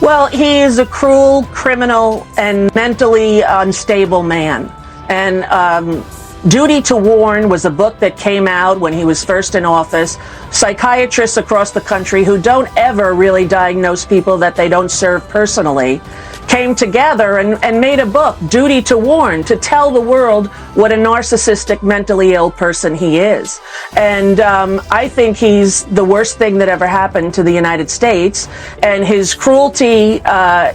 Well, he is a cruel, criminal, and mentally unstable man. And Duty to Warn was a book that came out when he was first in office. Psychiatrists across the country who don't ever really diagnose people that they don't serve personally came together and made a book, Duty to Warn, to tell the world what a narcissistic, mentally ill person he is. And I think he's the worst thing that ever happened to the United States, and his cruelty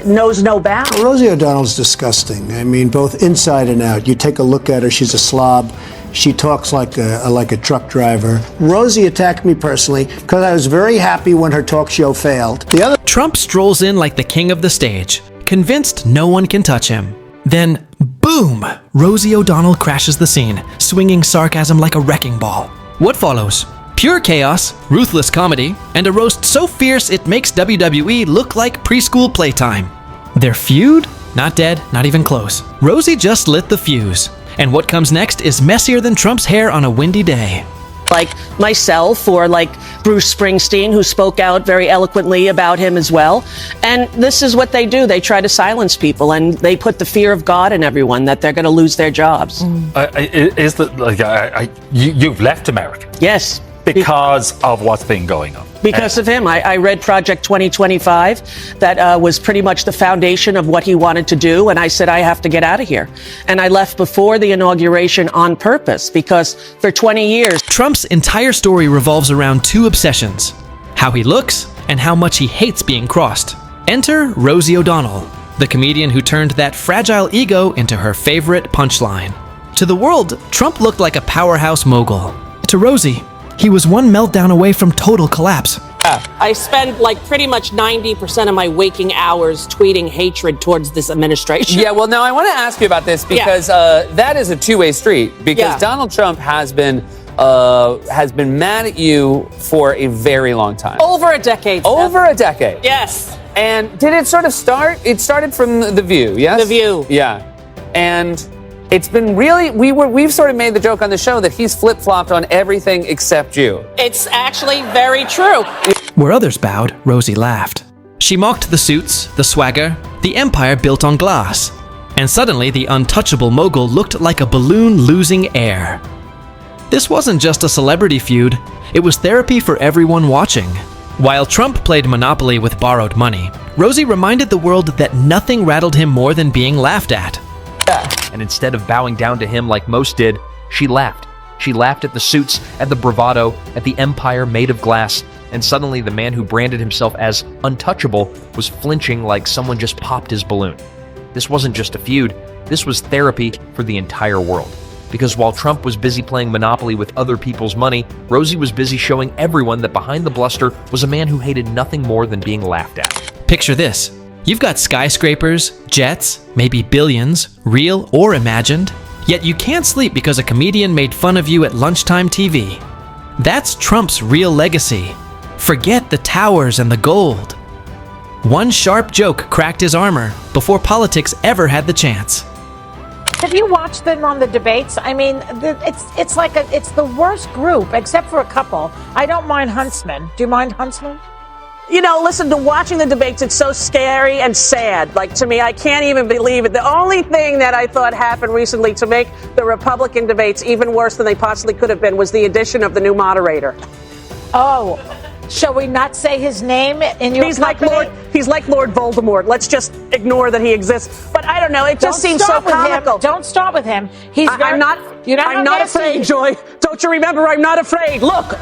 knows no bounds. Well, Rosie O'Donnell's disgusting. I mean, both inside and out. You take a look at her, she's a slob. She talks like a truck driver. Rosie attacked me personally because I was very happy when her talk show failed. Trump strolls in like the king of the stage, convinced no one can touch him. Then, boom! Rosie O'Donnell crashes the scene, swinging sarcasm like a wrecking ball. What follows? Pure chaos, ruthless comedy, and a roast so fierce it makes WWE look like preschool playtime. Their feud? Not dead, not even close. Rosie just lit the fuse. And what comes next is messier than Trump's hair on a windy day. Like myself or like Bruce Springsteen, who spoke out very eloquently about him as well. And this is what they do. They try to silence people, and they put the fear of God in everyone that they're going to lose their jobs. Is that like you've left America? Yes. Because of what's been going on. Because of him. I read Project 2025. That was pretty much the foundation of what he wanted to do. And I said, I have to get out of here. And I left before the inauguration on purpose, because for 20 years. Trump's entire story revolves around two obsessions: how he looks and how much he hates being crossed. Enter Rosie O'Donnell, the comedian who turned that fragile ego into her favorite punchline. To the world, Trump looked like a powerhouse mogul. To Rosie, he was one meltdown away from total collapse. I spend like pretty much 90% of my waking hours tweeting hatred towards this administration. Yeah, well, now I want to ask you about this because that is a two-way street. Because Donald Trump has been mad at you for a very long time. Over a decade. Over a decade. Yes. And did it sort of start? It started from The View, yes? The View. Yeah. And it's been really, we've sort of made the joke on the show that he's flip-flopped on everything except you. It's actually very true. Where others bowed, Rosie laughed. She mocked the suits, the swagger, the empire built on glass. And suddenly the untouchable mogul looked like a balloon losing air. This wasn't just a celebrity feud, it was therapy for everyone watching. While Trump played Monopoly with borrowed money, Rosie reminded the world that nothing rattled him more than being laughed at. And instead of bowing down to him like most did, she laughed. She laughed at the suits, at the bravado, at the empire made of glass, and suddenly the man who branded himself as untouchable was flinching like someone just popped his balloon. This wasn't just a feud, this was therapy for the entire world. Because while Trump was busy playing Monopoly with other people's money, Rosie was busy showing everyone that behind the bluster was a man who hated nothing more than being laughed at. Picture this. You've got skyscrapers, jets, maybe billions, real or imagined, yet you can't sleep because a comedian made fun of you at lunchtime TV. That's Trump's real legacy. Forget the towers and the gold. One sharp joke cracked his armor before politics ever had the chance. Have you watched them on the debates? I mean, it's the worst group, except for a couple. I don't mind Huntsman. Do you mind Huntsman? You know, listen, to watching the debates, it's so scary and sad. Like, to me, I can't even believe it. The only thing that I thought happened recently to make the Republican debates even worse than they possibly could have been was the addition of the new moderator. Oh, shall we not say his name in your company? He's like Lord Voldemort. Let's just ignore that he exists. But I don't know, it just seems so comical. Don't start with him. I'm not afraid, Joy. Don't you remember, I'm not afraid. Look.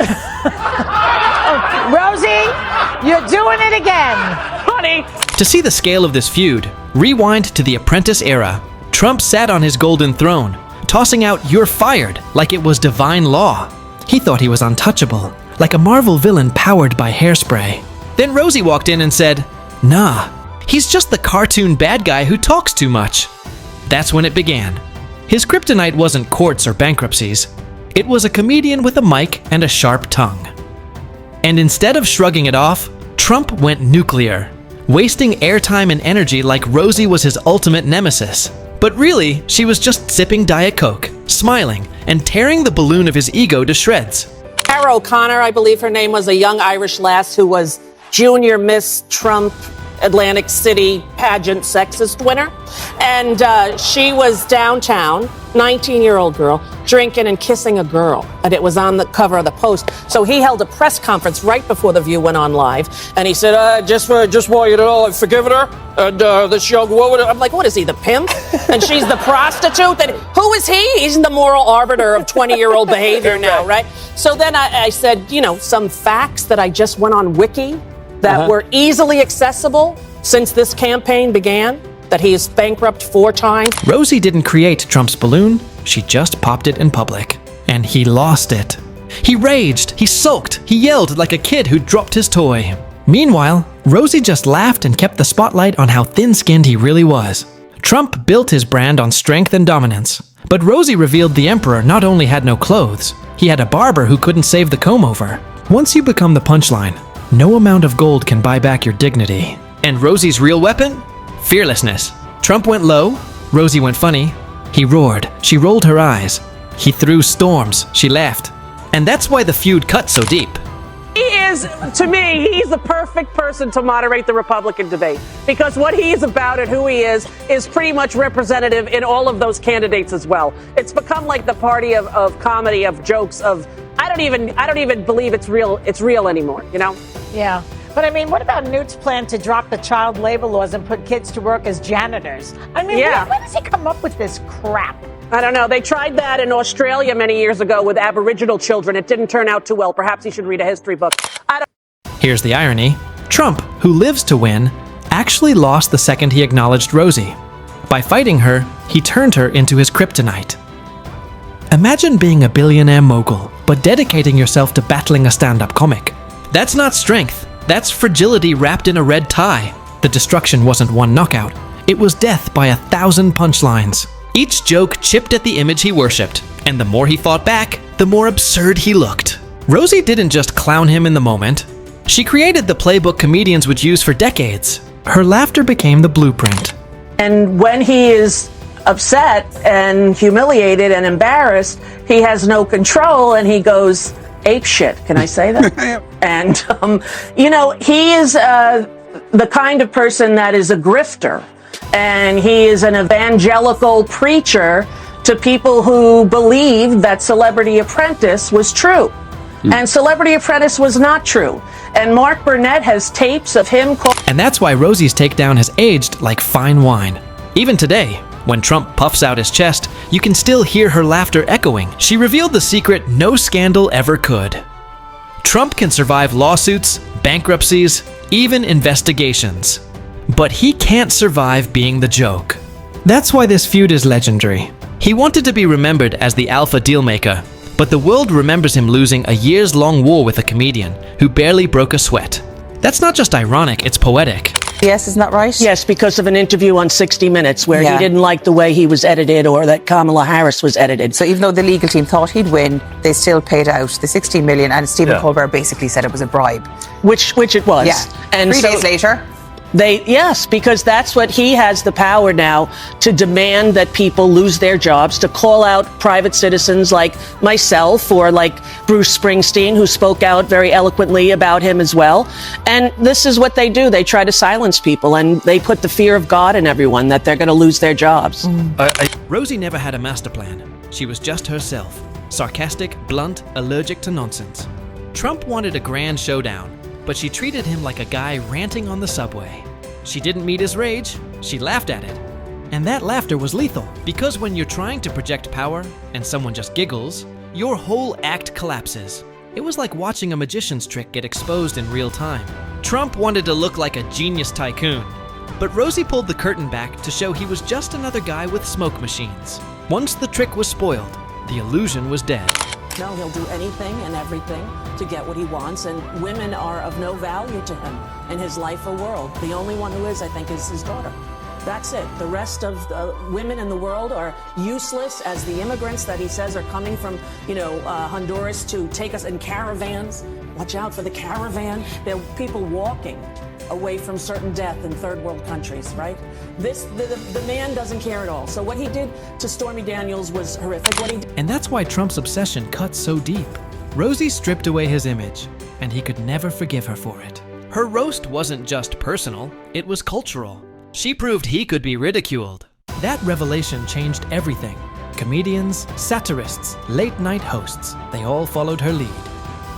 Rosie, you're doing it again. Honey. To see the scale of this feud, rewind to the Apprentice era. Trump sat on his golden throne, tossing out "you're fired" like it was divine law. He thought he was untouchable, like a Marvel villain powered by hairspray. Then Rosie walked in and said, "Nah, he's just the cartoon bad guy who talks too much." That's when it began. His kryptonite wasn't courts or bankruptcies. It was a comedian with a mic and a sharp tongue. And instead of shrugging it off, Trump went nuclear, wasting airtime and energy like Rosie was his ultimate nemesis. But really, she was just sipping Diet Coke, smiling, and tearing the balloon of his ego to shreds. Tara O'Connor, I believe her name was, a young Irish lass who was Junior Miss Trump Atlantic City pageant sexist winner. And she was downtown, 19-year-old girl, drinking and kissing a girl. And it was on the cover of the Post. So he held a press conference right before The View went on live. And he said, just want you to know I've forgiven her. And this young woman, I'm like, what is he, the pimp? And she's the prostitute? Then who is he? He's the moral arbiter of 20-year-old behavior now, right? So then I said, some facts that I just went on Wiki that were easily accessible since this campaign began, that he is bankrupt 4 times. Rosie didn't create Trump's balloon, she just popped it in public. And he lost it. He raged, he sulked, he yelled like a kid who dropped his toy. Meanwhile, Rosie just laughed and kept the spotlight on how thin-skinned he really was. Trump built his brand on strength and dominance. But Rosie revealed the emperor not only had no clothes, he had a barber who couldn't save the comb-over. Once you become the punchline, no amount of gold can buy back your dignity. And Rosie's real weapon? Fearlessness. Trump went low, Rosie went funny. He roared, she rolled her eyes. He threw storms, she laughed. And that's why the feud cut so deep. He is, to me, he's the perfect person to moderate the Republican debate, because what he's about and who he is pretty much representative in all of those candidates as well. It's become like the party of comedy, of jokes, of I don't even believe it's real anymore, Yeah. But I mean, what about Newt's plan to drop the child labor laws and put kids to work as janitors? I mean, Yeah. when does he come up with this crap? I don't know. They tried that in Australia many years ago with Aboriginal children. It didn't turn out too well. Perhaps he should read a history book. Here's the irony. Trump, who lives to win, actually lost the second he acknowledged Rosie. By fighting her, he turned her into his kryptonite. Imagine being a billionaire mogul, but dedicating yourself to battling a stand-up comic. That's not strength. That's fragility wrapped in a red tie. The destruction wasn't one knockout. It was death by 1,000 punchlines. Each joke chipped at the image he worshipped, and the more he fought back, the more absurd he looked. Rosie didn't just clown him in the moment. She created the playbook comedians would use for decades. Her laughter became the blueprint. And when he is upset and humiliated and embarrassed, he has no control and he goes ape shit. Can I say that? And, he is the kind of person that is a grifter. And he is an evangelical preacher to people who believed that Celebrity Apprentice was true. And Celebrity Apprentice was not true. And Mark Burnett has tapes of him And that's why Rosie's takedown has aged like fine wine. Even today, when Trump puffs out his chest, you can still hear her laughter echoing. She revealed the secret no scandal ever could. Trump can survive lawsuits, bankruptcies, even investigations. But he can't survive being the joke. That's why this feud is legendary. He wanted to be remembered as the alpha dealmaker, but the world remembers him losing a years-long war with a comedian who barely broke a sweat. That's not just ironic, it's poetic. Yes, isn't that right? Yes, because of an interview on 60 Minutes where he didn't like the way he was edited or that Kamala Harris was edited. So even though the legal team thought he'd win, they still paid out the 16 million, and Stephen Colbert basically said it was a bribe. Which it was. Yeah. And 3 days later. Because that's what he has the power now to demand that people lose their jobs, to call out private citizens like myself or like Bruce Springsteen, who spoke out very eloquently about him as well. And this is what they do. They try to silence people and they put the fear of God in everyone that they're going to lose their jobs. Rosie never had a master plan. She was just herself. Sarcastic, blunt, allergic to nonsense. Trump wanted a grand showdown, but she treated him like a guy ranting on the subway. She didn't meet his rage, she laughed at it. And that laughter was lethal, because when you're trying to project power and someone just giggles, your whole act collapses. It was like watching a magician's trick get exposed in real time. Trump wanted to look like a genius tycoon, but Rosie pulled the curtain back to show he was just another guy with smoke machines. Once the trick was spoiled, the illusion was dead. No, he'll do anything and everything to get what he wants, and women are of no value to him in his life or world. The only one who is, I think, is his daughter. That's it. The rest of the women in the world are useless as the immigrants that he says are coming from, Honduras to take us in caravans. Watch out for the caravan. There are people walking away from certain death in third world countries, right? The man doesn't care at all. So what he did to Stormy Daniels was horrific. And that's why Trump's obsession cuts so deep. Rosie stripped away his image, and he could never forgive her for it. Her roast wasn't just personal, it was cultural. She proved he could be ridiculed. That revelation changed everything. Comedians, satirists, late-night hosts, they all followed her lead.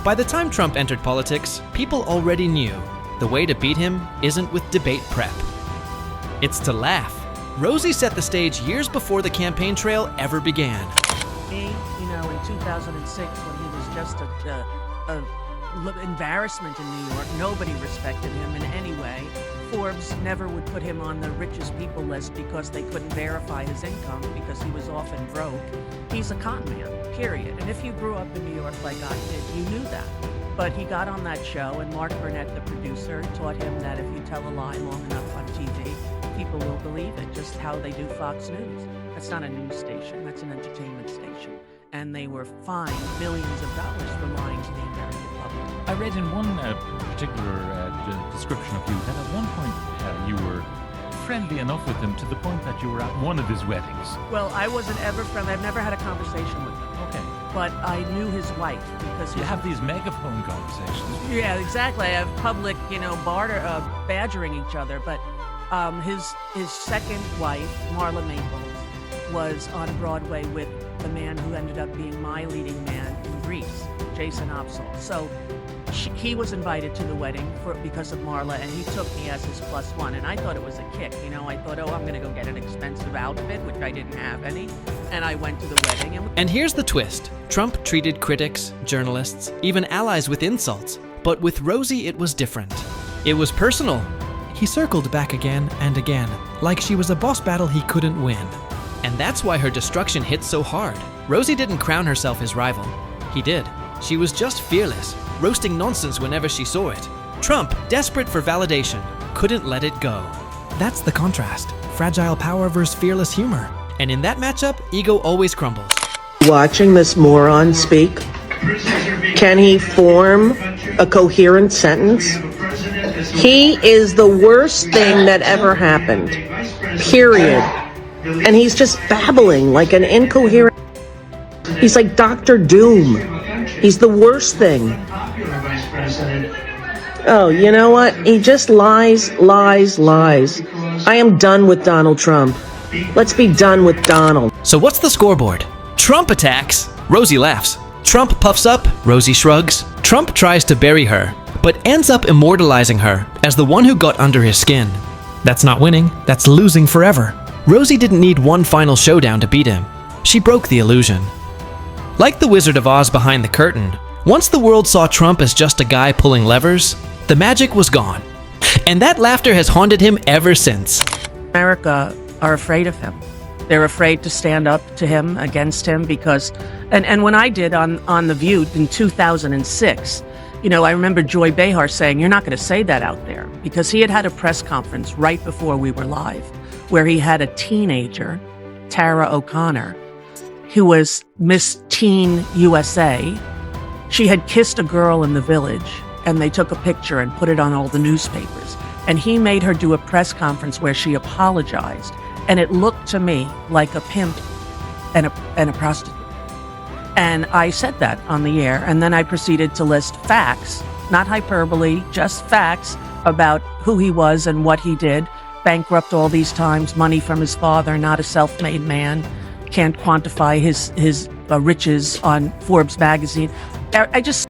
By the time Trump entered politics, people already knew the way to beat him isn't with debate prep. It's to laugh. Rosie set the stage years before the campaign trail ever began. In 2006, when he was just a embarrassment in New York, nobody respected him in any way. Forbes never would put him on the richest people list because they couldn't verify his income because he was often broke. He's a con man, period. And if you grew up in New York like I did, you knew that. But he got on that show, and Mark Burnett, the producer, taught him that if you tell a lie long enough on TV, people will believe it, just how they do Fox News. That's not a news station, that's an entertainment station. And they were fined millions of dollars for lying to the American public. I read in one particular description of you that at one point you were friendly enough with him to the point that you were at one of his weddings. Well, I wasn't ever friendly. I've never had a conversation with him. Okay. But I knew his wife because You have these megaphone conversations. Yeah, exactly. I have public, badgering each other. But his second wife, Marla Maples, was on Broadway with the man who ended up being my leading man in Grease, Jason Opsahl. So he was invited to the wedding because of Marla, and he took me as his plus one. And I thought it was a kick. I thought, I'm going to go get an expensive outfit, which I didn't have any. And I went to the wedding. And here's the twist. Trump treated critics, journalists, even allies with insults. But with Rosie, it was different. It was personal. He circled back again and again, like she was a boss battle he couldn't win. And that's why her destruction hit so hard. Rosie didn't crown herself his rival. He did. She was just fearless, roasting nonsense whenever she saw it. Trump, desperate for validation, couldn't let it go. That's the contrast. Fragile power versus fearless humor. And in that matchup, ego always crumbles. Watching this moron speak, can he form a coherent sentence? He is the worst thing that ever happened. Period. And he's just babbling like an incoherent... He's like Dr. Doom. He's the worst thing. Oh, you know what? He just lies, lies, lies. I am done with Donald Trump. Let's be done with Donald. So what's the scoreboard? Trump attacks, Rosie laughs. Trump puffs up, Rosie shrugs. Trump tries to bury her, but ends up immortalizing her as the one who got under his skin. That's not winning, that's losing forever. Rosie didn't need one final showdown to beat him. She broke the illusion. Like the Wizard of Oz behind the curtain, once the world saw Trump as just a guy pulling levers, the magic was gone. And that laughter has haunted him ever since. America are afraid of him. They're afraid to stand up to him, against him, because... And when I did on The View in 2006, I remember Joy Behar saying, you're not going to say that out there, because he had a press conference right before we were live, where he had a teenager, Tara O'Connor, who was Miss Teen USA. She had kissed a girl in the Village, and they took a picture and put it on all the newspapers. And he made her do a press conference where she apologized. And it looked to me like a pimp and a prostitute. And I said that on the air. And then I proceeded to list facts, not hyperbole, just facts about who he was and what he did. Bankrupt all these times, money from his father, not a self-made man. Can't quantify his riches on Forbes magazine. I just